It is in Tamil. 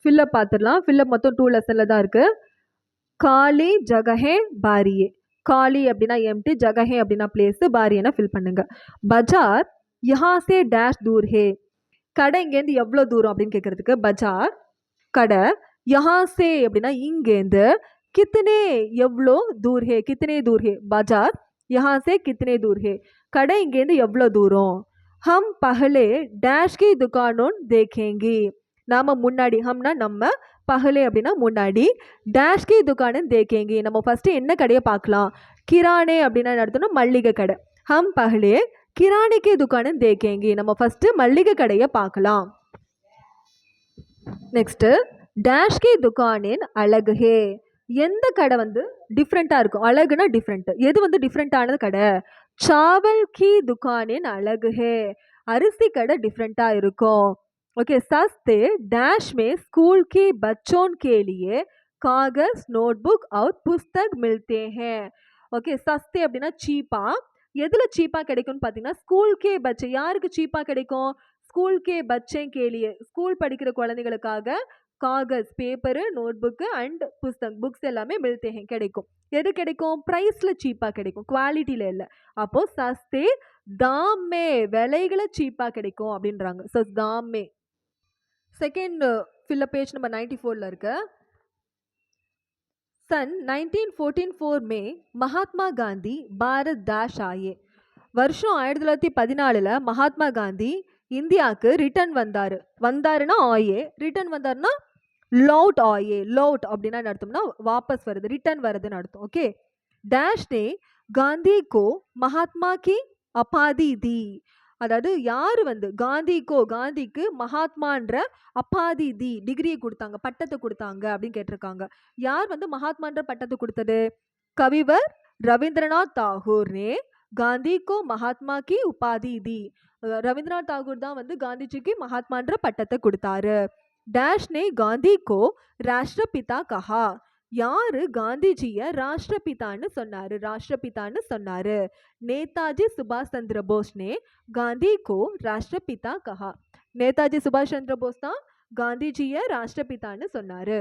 ஃபில்லப் பார்த்துடலாம். ஃபில்லப் மொத்தம் 2 லெசன்ல தான் இருக்கு. காலி ஜகஹே பாரியே. காலி அப்படின்னா எம்டி, ஜகஹே அப்படின்னா பிளேஸ், பாரியனா ஃபில் பண்ணுங்க. பஜார் யஹா சே டேஷ் தூர் ஹே. கடை இங்கேருந்து எவ்வளோ தூரம் அப்படின்னு கேட்கறதுக்கு பஜார் கடை, யஹா சே அப்படின்னா இங்கேருந்து, கித்தனே எவ்வளோ தூர் ஹே, கித்தனே தூர் ஹே. பஜார் யஹா சே கித்தனே தூர் ஹே. கடை இங்கேருந்து எவ்வளோ தூரம். ஹம் பஹலே டேஷ் கி துகானோன் தேக்கேங்கி. நாம முன்னாடி, ஹம்னா நம்ம, பஹலே அப்படின்னா முன்னாடி, டேஷ் கி துகானன் தேக்கேங்கி நம்ம ஃபர்ஸ்ட் என்ன கடையை பார்க்கலாம். கிரானே அப்படின்னா நடத்தணும் மல்லிகை கடை. ஹம் பஹலே கிரானே கி துகானன் தேக்கேங்கி நம்ம ஃபர்ஸ்ட் மல்லிகை கடையை பார்க்கலாம். நெக்ஸ்ட் டேஷ் கி துகானின் அழகு ஹே. எந்த கடை வந்து டிஃப்ரெண்ட்டாக இருக்கும். அழகுனா டிஃப்ரெண்ட். எது வந்து டிஃப்ரெண்ட்டானது கடை. சாவல் கி துகானின் அழகு ஹே. அரிசி கடை டிஃப்ரெண்ட்டாக இருக்கும். ओके सस्ते डैश में स्कूल के बच्चों के लिए कागज नोटबुक और पुस्तक मिलते हैं. ओके सस्ते அப்படின்னா சீப்பா. எதுல சீப்பா கிடைக்கும்னு பார்த்தீங்கன்னா ஸ்கூல் கே பச்சை. யாருக்கு சீப்பா கிடைக்கும். ஸ்கூல் கே பச்சை கேலியே ஸ்கூல் படிக்கிற குழந்தைகளுக்காக காகஸ் பேப்பரு, நோட்புக்கு அண்ட் புஸ்தக் புக்ஸ் எல்லாமே மில்தே ஹே கிடைக்கும். எது கிடைக்கும். ப்ரைஸில் சீப்பாக கிடைக்கும், குவாலிட்டியில் இல்லை. அப்போது சஸ்தே தாமே விலைகளை சீப்பாக கிடைக்கும் அப்படின்றாங்க. ஸோ தாமே. செகண்ட் ஃபில்ல பேஜ் நம்பர் 94ல் இருக்கு. सन 1944 में महात्मा गांधी பாரத் டேஷ் ஆயே. வருஷம் 1914 மகாத்மா காந்தி இந்தியாவுக்கு ரிட்டர்ன் வந்தாருன்னா ஆயே, ரிட்டர்ன் வந்தாருன்னா லவுட் ஆயே. லவுட் அப்படின்னா அர்த்தம்னா வாபஸ் வருது, ரிட்டர்ன் வருதுன்னு அர்த்தம். ஓகே டேஷ் ने गांधी को महात्मा की अपाधि दी. அதாவது யார் வந்து காந்திக்கு மகாத்மான்ற அப்பாதி தி டிகிரியை கொடுத்தாங்க, பட்டத்தை கொடுத்தாங்க அப்படின்னு கேட்டிருக்காங்க. யார் வந்து மகாத்மான்ற பட்டத்தை கொடுத்தது. கவிவர் ரவீந்திரநாத் தாகூர் நே காந்திக்கோ மகாத்மா கி உபாதி தி. ரவீந்திரநாத் தாகூர் தான் வந்து காந்திஜிக்கு மகாத்மான்ற பட்டத்தை கொடுத்தாரு. டேஷ் நே காந்திக்கோ ராஷ்டிரபிதா கஹா. யாரு காந்திஜியை ராஷ்டிரபிதான்னு சொன்னாரு. நேதாஜி சுபாஷ் சந்திர போஸ் ने गांधी को राष्ट्रपिता कहा. நேதாஜி சுபாஷ் சந்திர போஸ் தான் காந்திஜியை ராஷ்டிரபிதான்னு சொன்னாரு.